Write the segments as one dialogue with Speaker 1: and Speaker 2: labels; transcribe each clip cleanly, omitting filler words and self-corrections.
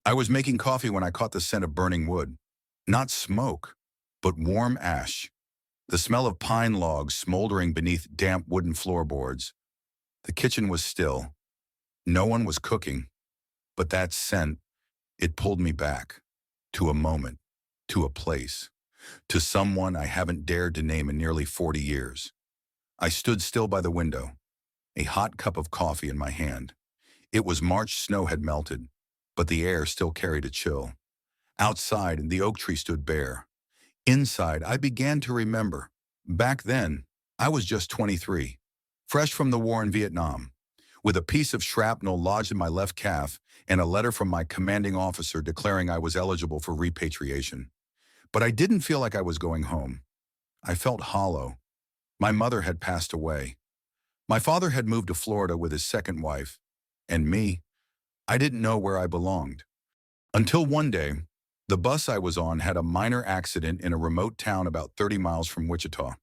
Speaker 1: I was making coffee when I caught the scent of burning wood. Not smoke, but warm ash. The smell of pine logs smoldering beneath damp wooden floorboards. The kitchen was still. No one was cooking, but that scent, it pulled me back. To a moment, to a place, to someone I haven't dared to name in nearly 40 years. I stood still by the window, a hot cup of coffee in my hand. It was March, snow had melted, but the air still carried a chill. Outside, the oak tree stood bare. Inside, I began to remember. Back then, I was just 23, fresh from the war in Vietnam, with a piece of shrapnel lodged in my left calf and a letter from my commanding officer declaring I was eligible for repatriation. But I didn't feel like I was going home. I felt hollow. My mother had passed away. My father had moved to Florida with his second wife. And me, I didn't know where I belonged. Until one day, the bus I was on had a minor accident in a remote town about 30 miles from Wichita.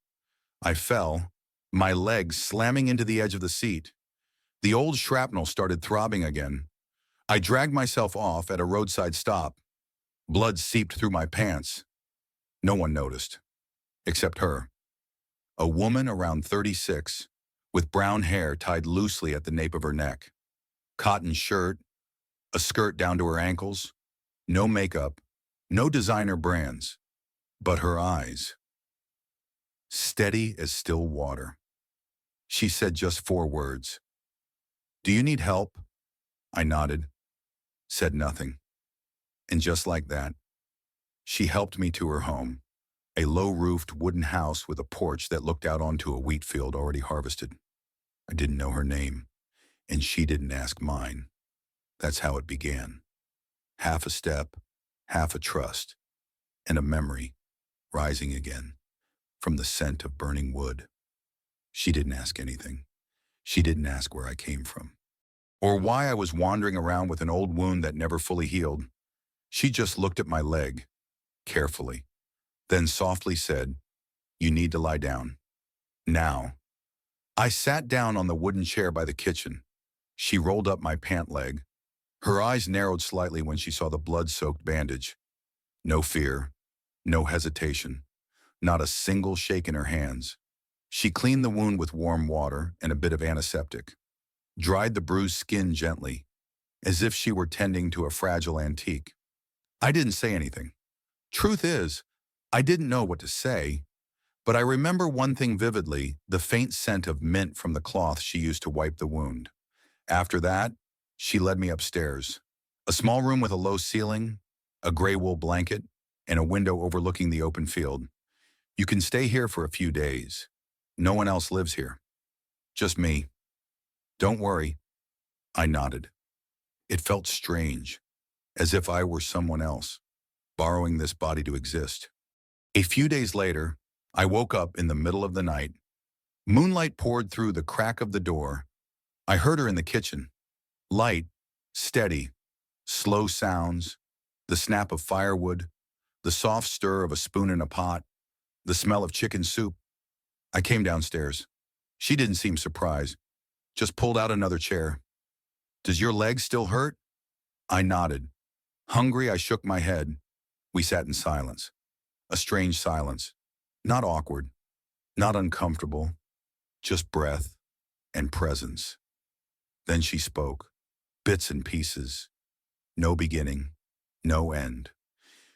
Speaker 1: I fell, my legs slamming into the edge of the seat. The old shrapnel started throbbing again. I dragged myself off at a roadside stop. Blood seeped through my pants. No one noticed, except her. A woman around 36, with brown hair tied loosely at the nape of her neck. Cotton shirt, a skirt down to her ankles, no makeup, no designer brands, but her eyes. Steady as still water. She said just 4 words. "Do you need help?" I nodded, said nothing. And just like that, she helped me to her home, a low-roofed wooden house with a porch that looked out onto a wheat field already harvested. I didn't know her name, and she didn't ask mine. That's how it began. Half a step, half a trust, and a memory rising again from the scent of burning wood. She didn't ask anything. She didn't ask where I came from, or why I was wandering around with an old wound that never fully healed. She just looked at my leg, carefully, then softly said, "You need to lie down. Now." I sat down on the wooden chair by the kitchen. She rolled up my pant leg. Her eyes narrowed slightly when she saw the blood-soaked bandage. No fear, no hesitation, not a single shake in her hands. She cleaned the wound with warm water and a bit of antiseptic, dried the bruised skin gently, as if she were tending to a fragile antique. I didn't say anything. Truth is, I didn't know what to say, but I remember one thing vividly, the faint scent of mint from the cloth she used to wipe the wound. After that, she led me upstairs. A small room with a low ceiling, a gray wool blanket, and a window overlooking the open field. "You can stay here for a few days. No one else lives here. Just me. Don't worry." I nodded. It felt strange, as if I were someone else, borrowing this body to exist. A few days later, I woke up in the middle of the night. Moonlight poured through the crack of the door. I heard her in the kitchen. Light, steady, slow sounds, the snap of firewood, the soft stir of a spoon in a pot, the smell of chicken soup. I came downstairs. She didn't seem surprised, just pulled out another chair. "Does your leg still hurt?" I nodded. Hungry, I shook my head. We sat in silence. A strange silence. Not awkward, not uncomfortable, just breath and presence. Then she spoke. Bits and pieces. No beginning, no end.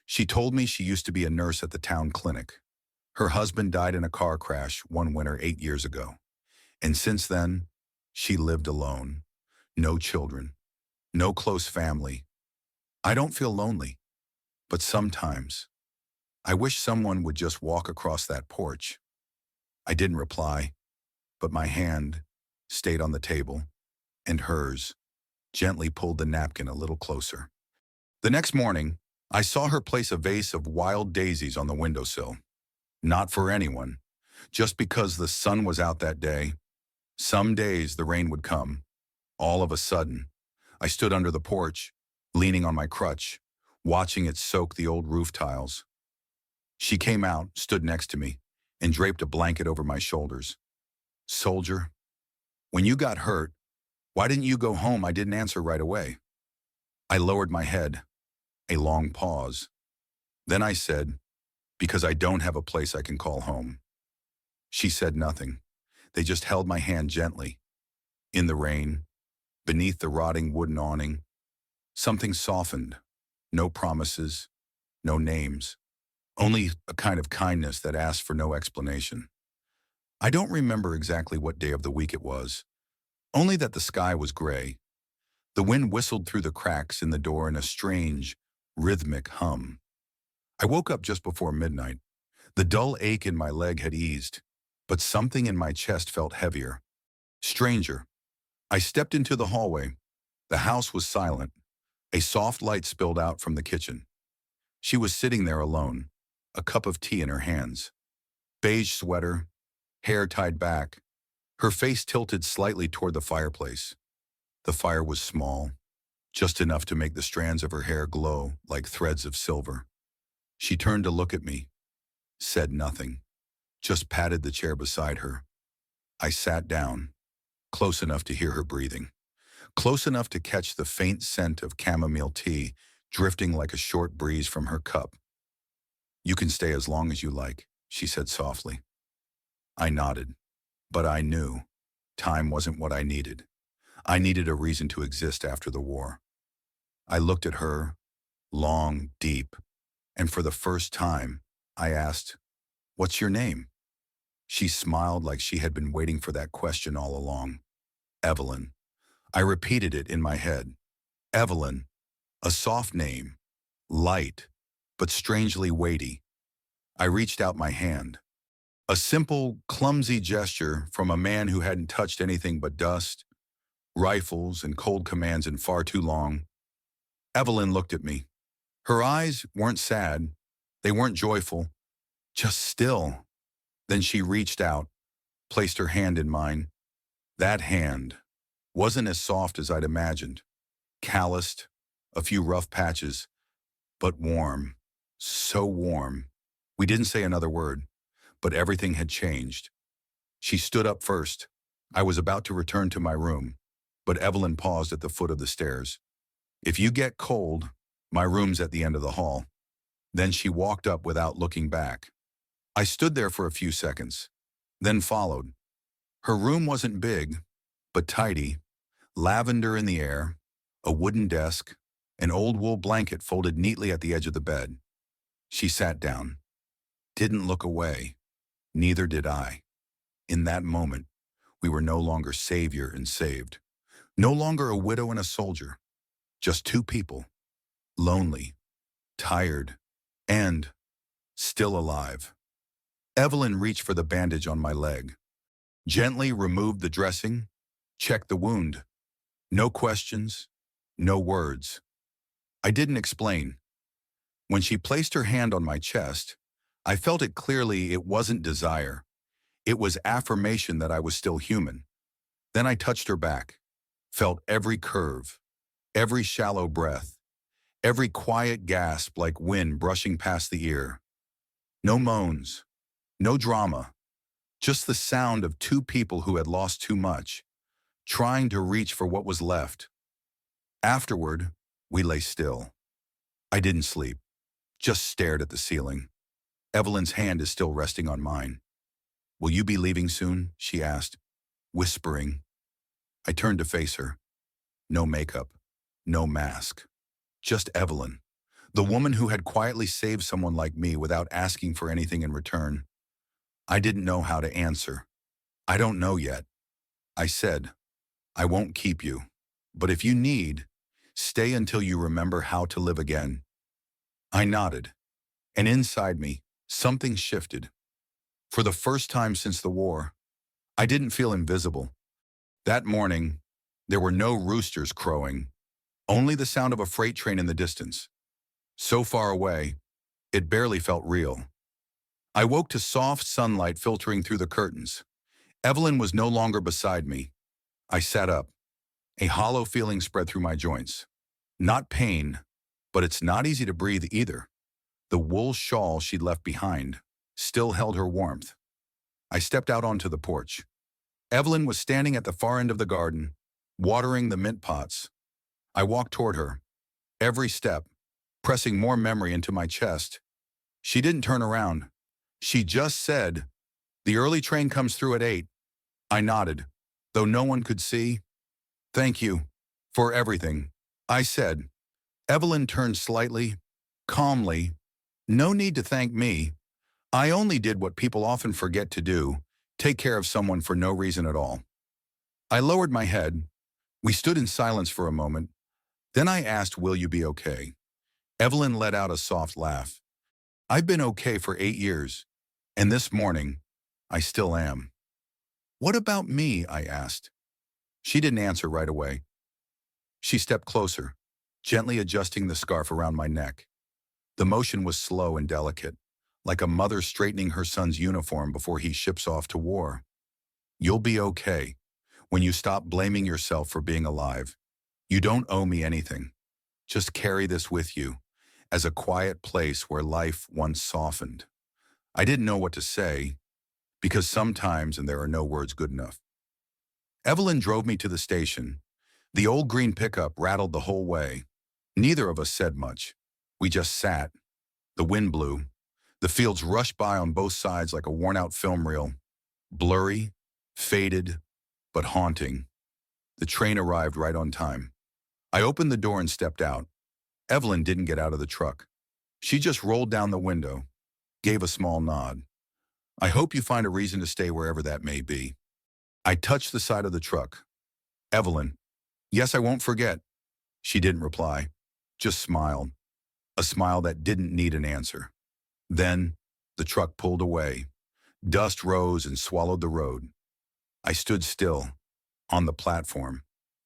Speaker 1: She told me she used to be a nurse at the town clinic. Her husband died in a car crash one winter 8 years ago. And since then, she lived alone. No children, no close family. I don't feel lonely, but sometimes I wish someone would just walk across that porch. I didn't reply, but my hand stayed on the table, and hers gently pulled the napkin a little closer. The next morning, I saw her place a vase of wild daisies on the windowsill. Not for anyone, just because the sun was out that day. Some days the rain would come. All of a sudden, I stood under the porch, leaning on my crutch, watching it soak the old roof tiles. She came out, stood next to me, and draped a blanket over my shoulders. "Soldier, when you got hurt, why didn't you go home?" I didn't answer right away. I lowered my head. A long pause. Then I said, because I don't have a place I can call home. She said nothing. They just held my hand gently. In the rain, beneath the rotting wooden awning, something softened. No promises, no names. Only a kind of kindness that asked for no explanation. I don't remember exactly what day of the week it was, only that the sky was gray. The wind whistled through the cracks in the door in a strange, rhythmic hum. I woke up just before midnight. The dull ache in my leg had eased, but something in my chest felt heavier. Stranger. I stepped into the hallway. The house was silent. A soft light spilled out from the kitchen. She was sitting there alone, a cup of tea in her hands. Beige sweater, hair tied back, her face tilted slightly toward the fireplace. The fire was small, just enough to make the strands of her hair glow like threads of silver. She turned to look at me, said nothing, just patted the chair beside her. I sat down, close enough to hear her breathing, close enough to catch the faint scent of chamomile tea drifting like a short breeze from her cup. "You can stay as long as you like," she said softly. I nodded, but I knew time wasn't what I needed. I needed a reason to exist after the war. I looked at her, long, deep, and for the first time, I asked, "What's your name?" She smiled like she had been waiting for that question all along. "Evelyn." I repeated it in my head. Evelyn, a soft name, light, but strangely weighty. I reached out my hand. A simple, clumsy gesture from a man who hadn't touched anything but dust, rifles, and cold commands in far too long. Evelyn looked at me. Her eyes weren't sad. They weren't joyful. Just still. Then she reached out, placed her hand in mine. That hand wasn't as soft as I'd imagined. Calloused, a few rough patches, but warm. So warm. We didn't say another word, but everything had changed. She stood up first. I was about to return to my room, but Evelyn paused at the foot of the stairs. "If you get cold, my room's at the end of the hall." Then she walked up without looking back. I stood there for a few seconds, then followed. Her room wasn't big, but tidy. Lavender in the air, a wooden desk, an old wool blanket folded neatly at the edge of the bed. She sat down, didn't look away. Neither did I. In that moment, we were no longer savior and saved. No longer a widow and a soldier. Just two people, lonely, tired, and still alive. Evelyn reached for the bandage on my leg, gently removed the dressing, checked the wound. No questions, no words. I didn't explain. When she placed her hand on my chest, I felt it clearly. It wasn't desire. It was affirmation that I was still human. Then I touched her back, felt every curve, every shallow breath, every quiet gasp like wind brushing past the ear. No moans, no drama, just the sound of two people who had lost too much, trying to reach for what was left. Afterward, we lay still. I didn't sleep, just stared at the ceiling. Evelyn's hand is still resting on mine. "Will you be leaving soon?" she asked, whispering. I turned to face her. No makeup, no mask. Just Evelyn, the woman who had quietly saved someone like me without asking for anything in return. I didn't know how to answer. "I don't know yet." I said, "I won't keep you, but if you need, stay until you remember how to live again." I nodded, and inside me, something shifted. For the first time since the war, I didn't feel invisible. That morning, there were no roosters crowing, only the sound of a freight train in the distance. So far away, it barely felt real. I woke to soft sunlight filtering through the curtains. Evelyn was no longer beside me. I sat up. A hollow feeling spread through my joints. Not pain, but it's not easy to breathe either. The wool shawl she'd left behind still held her warmth. I stepped out onto the porch. Evelyn was standing at the far end of the garden, watering the mint pots. I walked toward her. Every step, pressing more memory into my chest. She didn't turn around. She just said, "The early train comes through at 8. I nodded, though no one could see. "Thank you for everything," I said. Evelyn turned slightly, calmly. "No need to thank me. I only did what people often forget to do, take care of someone for no reason at all." I lowered my head. We stood in silence for a moment. Then I asked, "Will you be okay?" Evelyn let out a soft laugh. "I've been okay for 8 years, and this morning, I still am." "What about me?" I asked. She didn't answer right away. She stepped closer, gently adjusting the scarf around my neck. The motion was slow and delicate, like a mother straightening her son's uniform before he ships off to war. "You'll be okay when you stop blaming yourself for being alive. You don't owe me anything. Just carry this with you as a quiet place where life once softened." I didn't know what to say, because sometimes and there are no words good enough. Evelyn drove me to the station. The old green pickup rattled the whole way. Neither of us said much. We just sat. The wind blew. The fields rushed by on both sides like a worn-out film reel. Blurry, faded, but haunting. The train arrived right on time. I opened the door and stepped out. Evelyn didn't get out of the truck. She just rolled down the window, gave a small nod. "I hope you find a reason to stay wherever that may be." I touched the side of the truck. "Evelyn, yes, I won't forget." She didn't reply, just smiled. A smile that didn't need an answer. Then, the truck pulled away. Dust rose and swallowed the road. I stood still, on the platform,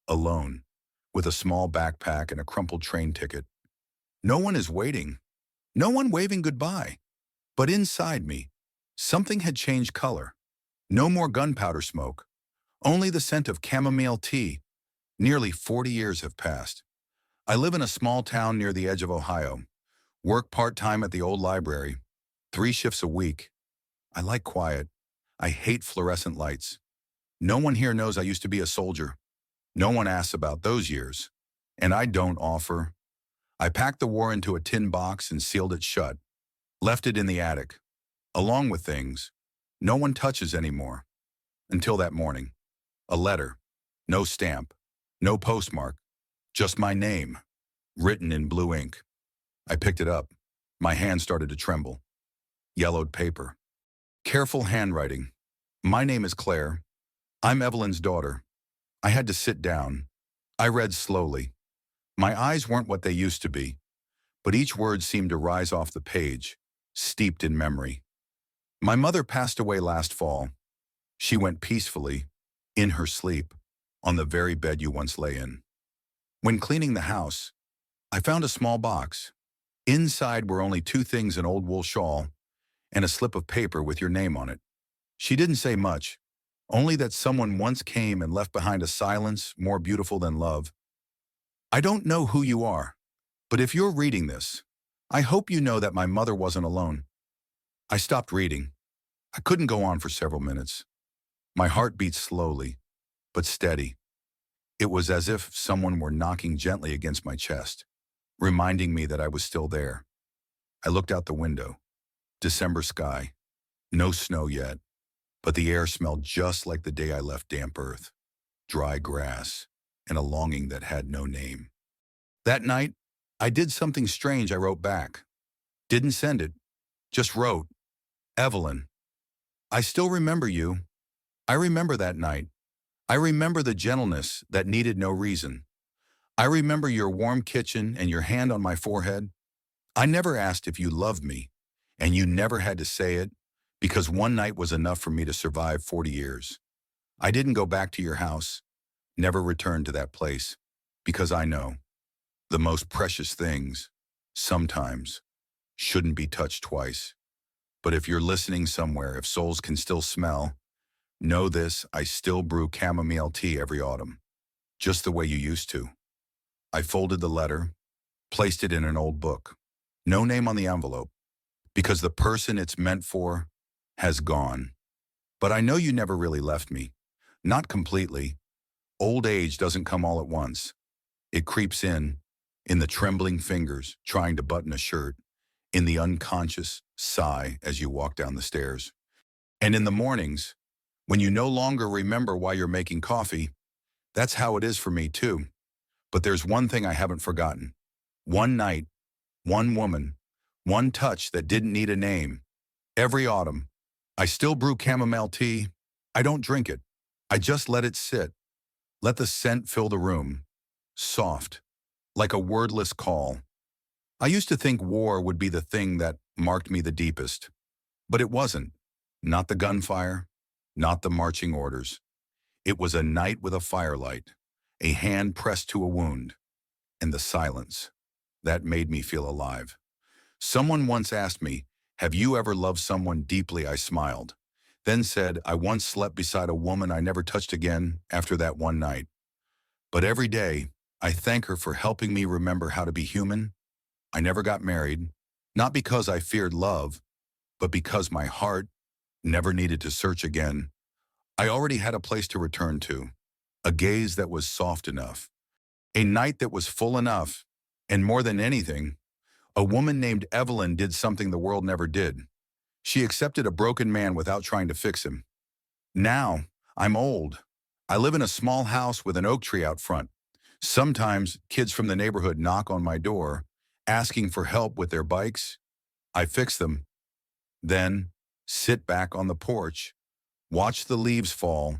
Speaker 1: alone, with a small backpack and a crumpled train ticket. No one is waiting. No one waving goodbye. But inside me, something had changed color. No more gunpowder smoke. Only the scent of chamomile tea. Nearly 40 years have passed. I live in a small town near the edge of Ohio. Work part-time at the old library. 3 shifts a week. I like quiet. I hate fluorescent lights. No one here knows I used to be a soldier. No one asks about those years. And I don't offer. I packed the war into a tin box and sealed it shut. Left it in the attic, along with things no one touches anymore. Until that morning. A letter. No stamp. No postmark. Just my name, written in blue ink. I picked it up. My hand started to tremble. Yellowed paper. Careful handwriting. "My name is Claire. I'm Evelyn's daughter." I had to sit down. I read slowly. My eyes weren't what they used to be, but each word seemed to rise off the page, steeped in memory. "My mother passed away last fall. She went peacefully, in her sleep, on the very bed you once lay in. When cleaning the house, I found a small box. Inside were only 2 things: an old wool shawl and a slip of paper with your name on it. She didn't say much, only that someone once came and left behind a silence more beautiful than love. I don't know who you are, but if you're reading this, I hope you know that my mother wasn't alone." I stopped reading. I couldn't go on for several minutes. My heart beat slowly, but steady. It was as if someone were knocking gently against my chest, reminding me that I was still there. I looked out the window. December sky. No snow yet, but the air smelled just like the day I left damp earth, dry grass, and a longing that had no name. That night, I did something strange. I wrote back. Didn't send it, just wrote, "Evelyn, I still remember you. I remember that night. I remember the gentleness that needed no reason. I remember your warm kitchen and your hand on my forehead. I never asked if you loved me, and you never had to say it, because one night was enough for me to survive 40 years. I didn't go back to your house, never returned to that place, because I know the most precious things, sometimes, shouldn't be touched twice. But if you're listening somewhere, if souls can still smell, know this: I still brew chamomile tea every autumn, just the way you used to." I folded the letter, placed it in an old book. No name on the envelope, because the person it's meant for has gone. But I know you never really left me. Not completely. Old age doesn't come all at once. It creeps in, in the trembling fingers trying to button a shirt, in the unconscious sigh as you walk down the stairs. And in the mornings, when you no longer remember why you're making coffee, that's how it is for me too. But there's one thing I haven't forgotten. One night, one woman, one touch that didn't need a name. Every autumn, I still brew chamomile tea. I don't drink it. I just let it sit. Let the scent fill the room. Soft, like a wordless call. I used to think war would be the thing that marked me the deepest. But it wasn't. Not the gunfire, not the marching orders. It was a night with a firelight, a hand pressed to a wound, and the silence. That made me feel alive. Someone once asked me, "Have you ever loved someone deeply?" I smiled, then said, "I once slept beside a woman I never touched again after that one night." But every day, I thank her for helping me remember how to be human. I never got married, not because I feared love, but because my heart never needed to search again. I already had a place to return to, a gaze that was soft enough, a night that was full enough, and more than anything, a woman named Evelyn did something the world never did. She accepted a broken man without trying to fix him. Now, I'm old. I live in a small house with an oak tree out front. Sometimes kids from the neighborhood knock on my door, asking for help with their bikes. I fix them, then sit back on the porch, watch the leaves fall,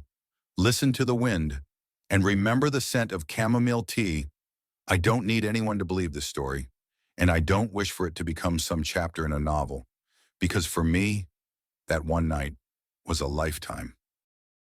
Speaker 1: listen to the wind, and remember the scent of chamomile tea. I don't need anyone to believe this story, and I don't wish for it to become some chapter in a novel, because for me, that one night was a lifetime.